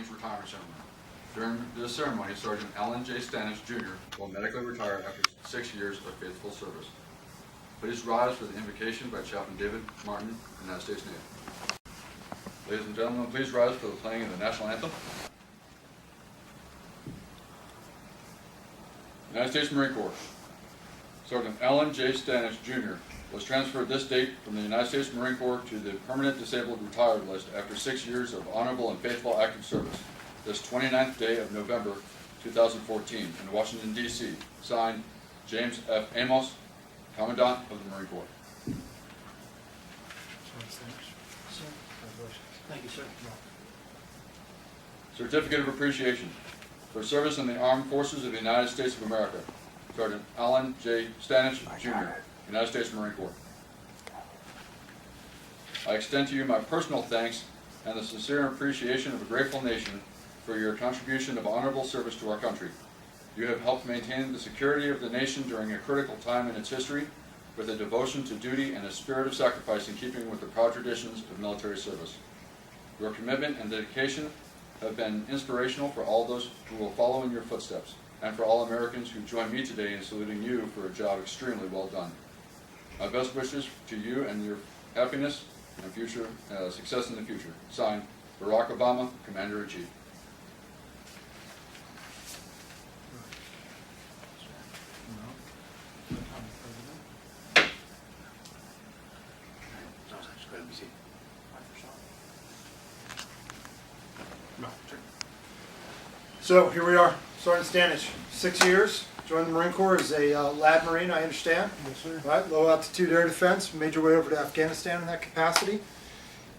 Marines retirement ceremony. During this ceremony, Sergeant Alan J. Stanich, Jr. will medically retire after 6 years of faithful service. Please rise for the invocation by Chaplain David Martin, United States Navy. Ladies and gentlemen, please rise for the playing of the National Anthem. United States Marine Corps. Sergeant Alan J. Stanich, Jr. was transferred this date from the United States Marine Corps to the Permanent Disabled Retired list after 6 years of honorable and faithful active service, this 29th day of November 2014 in Washington, D.C. Signed, James F. Amos, Commandant of the Marine Corps. Thank you, sir. Certificate of Appreciation for service in the Armed Forces of the United States of America. Sergeant Alan J. Stanich, Jr., United States Marine Corps. I extend to you my personal thanks and the sincere appreciation of a grateful nation for your contribution of honorable service to our country. You have helped maintain the security of the nation during a critical time in its history with a devotion to duty and a spirit of sacrifice in keeping with the proud traditions of military service. Your commitment and dedication have been inspirational for all those who will follow in your footsteps, and for all Americans who join me today in saluting you for a job extremely well done. My best wishes to you and your happiness and future success in the future. Signed, Barack Obama, Commander-in-Chief. So here we are, Sergeant Stanich, 6 years, joined the Marine Corps as a lad Marine, I understand. Yes, sir. Right, low altitude air defense, made your way over to Afghanistan in that capacity.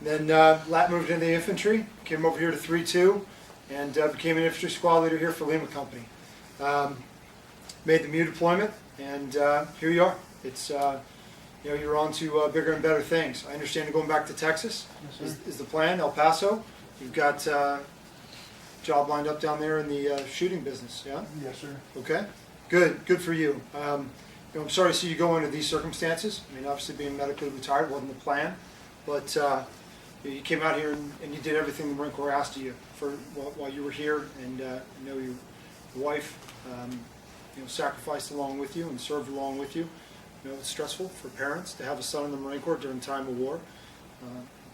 Then lat moved into the infantry, came over here to 3-2, and became an infantry squad leader here for Lima Company. Made the MEU deployment, and here you are. It's you're on to bigger and better things. I understand you're going back to Texas. Yes, sir. Is the plan, El Paso? You've got job lined up down there in the shooting business, yeah? Yes, sir. Okay, good for you. I'm sorry to see you go under these circumstances. I mean, obviously being medically retired wasn't the plan, but you came out here and you did everything the Marine Corps asked of you for while you were here, and I know your wife sacrificed along with you and served along with you. It's stressful for parents to have a son in the Marine Corps during time of war.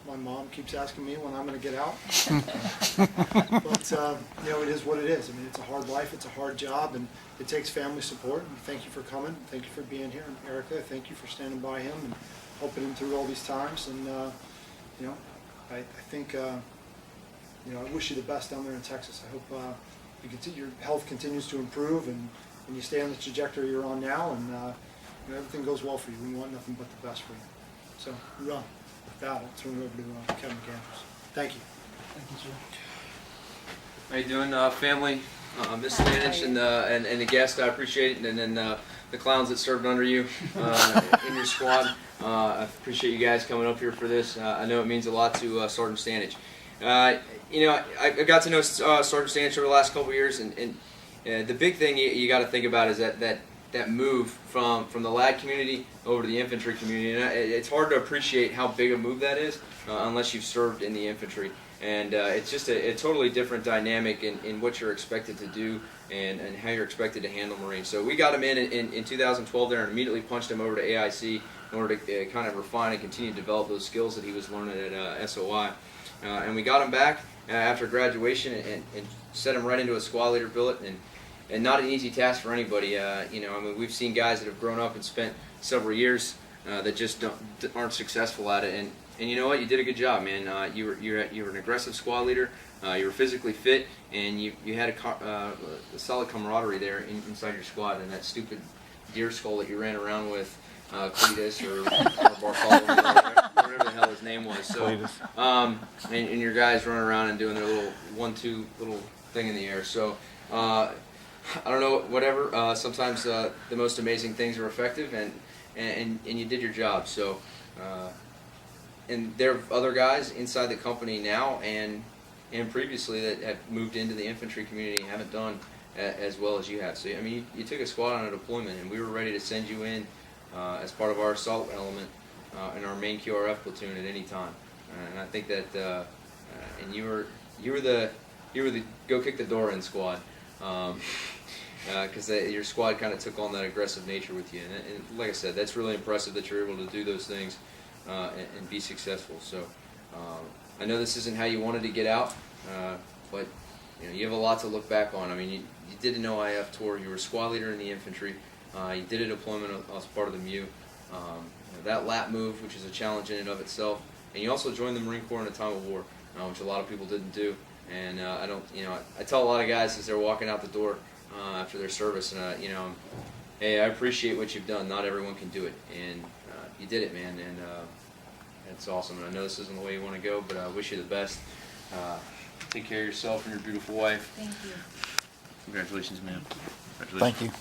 My mom keeps asking me when I'm going to get out. But, it is what it is. I mean, it's a hard life, it's a hard job, and it takes family support. And thank you for coming. Thank you for being here. And Erica, thank you for standing by him and helping him through all these times. And, I think, I wish you the best down there in Texas. I hope your health continues to improve and you stay on the trajectory you're on now, and everything goes well for you. We want nothing but the best for you. So, hoorah. With that, I'll turn it over to Kevin McAndrews. Thank you. Thank you, sir. How you doing, family? Miss Stanich and the guests, I appreciate it, and then the clowns that served under you in your squad. I appreciate you guys coming up here for this. I know it means a lot to Sergeant Stanich. I got to know Sergeant Stanich over the last couple of years, and the big thing you got to think about is that move from the lad community over to the infantry community. And it's hard to appreciate how big a move that is unless you've served in the infantry. And it's just a totally different dynamic in what you're expected to do and how you're expected to handle Marines. So we got him in 2012 there and immediately punched him over to AIC in order to kind of refine and continue to develop those skills that he was learning at SOI. And we got him back after graduation and set him right into a squad leader billet. And not an easy task for anybody. We've seen guys that have grown up and spent several years that just aren't successful at it. And you know what? You did a good job, man. You were an aggressive squad leader. You were physically fit, and you had a solid camaraderie there inside your squad. And that stupid deer skull that you ran around with, Cletus or Bartholomew, whatever the hell his name was. So, and your guys running around and doing their little 1-2 little thing in the air. So. I don't know, whatever. Sometimes the most amazing things are effective, and you did your job. So, and there are other guys inside the company now and previously that have moved into the infantry community and haven't done as well as you have. So, I mean, you took a squad on a deployment, and we were ready to send you in as part of our assault element in our main QRF platoon at any time. And I think that, and you were the you were the go kick the door in squad. Because your squad kind of took on that aggressive nature with you, and like I said, that's really impressive that you're able to do those things and be successful. So I know this isn't how you wanted to get out, but you have a lot to look back on. I mean, you did an OIF tour, you were a squad leader in the infantry, you did a deployment as part of the MU, that lap move, which is a challenge in and of itself, and you also joined the Marine Corps in a time of war, which a lot of people didn't do. And I tell a lot of guys as they're walking out the door after their service, and hey, I appreciate what you've done. Not everyone can do it, and you did it, man, and it's awesome. And I know this isn't the way you want to go, but I wish you the best. Take care of yourself and your beautiful wife. Thank you. Congratulations, man. Congratulations. Thank you.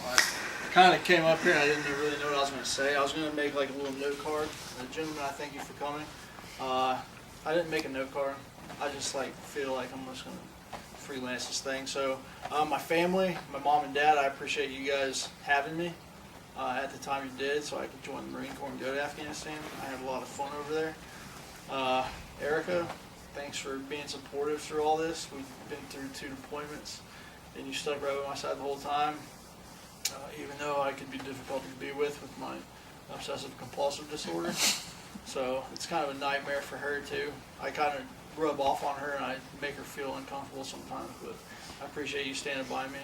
I kind of came up here and I didn't really know what I was going to say. I was going to make like a little note card. Gentlemen, I thank you for coming. I didn't make a note card. I just feel like I'm just going to freelance this thing. So my family, my mom and dad, I appreciate you guys having me at the time you did so I could join the Marine Corps and go to Afghanistan. I had a lot of fun over there. Erica, thanks for being supportive through all this. We've been through 2 deployments and you stuck right by my side the whole time. Even though I could be difficult to be with my obsessive compulsive disorder. So it's kind of a nightmare for her too. I kind of rub off on her and I make her feel uncomfortable sometimes, but I appreciate you standing by me.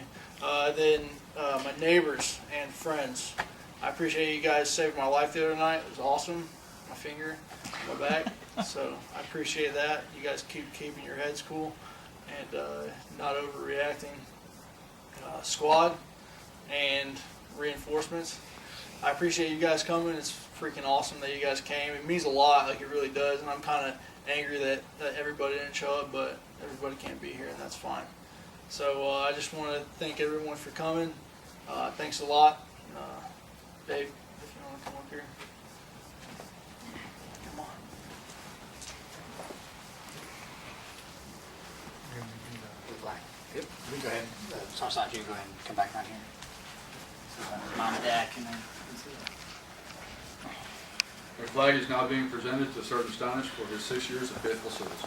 Then my neighbors and friends, I appreciate you guys saving my life the other night. It was awesome. My finger, my back. So I appreciate that. You guys keep keeping your heads cool and not overreacting. Squad and reinforcements, I appreciate you guys coming. It's freaking awesome that you guys came. It means a lot, like it really does, and I'm kind of angry that everybody didn't show up, but everybody can't be here, and that's fine. So I just want to thank everyone for coming. Thanks a lot. Dave, if you want to come up here. Come on. Yep. We go ahead. Sarsachi, you go ahead and come back down here. So, Mom and Dad can see that. The flag is now being presented to Sergeant Stanish for his 6 years of faithful service.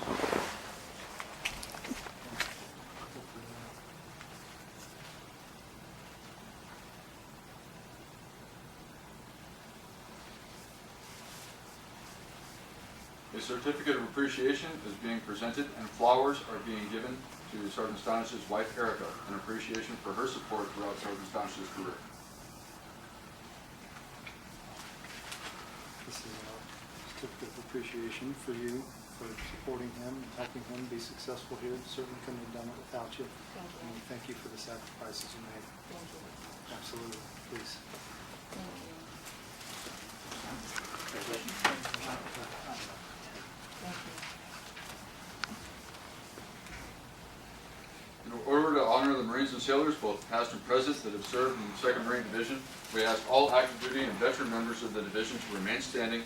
A certificate of appreciation is being presented and flowers are being given to Sergeant Stanish's wife Erica in appreciation for her support throughout Sergeant Stanish's career. This is a certificate of appreciation for you for supporting him and helping him be successful here. Certainly couldn't have done it without you. Thank you. And we thank you for the sacrifices you made. Thank you. Absolutely. Please. Thank you. In order to honor the Marines and sailors, both past and present, that have served in the 2nd Marine Division, we ask all active duty and veteran members of the division to remain standing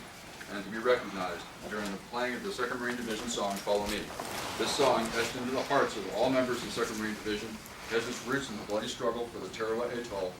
and to be recognized during the playing of the 2nd Marine Division song, Follow Me. This song, etched into the hearts of all members of the 2nd Marine Division, has its roots in the bloody struggle for the Tarawa Atoll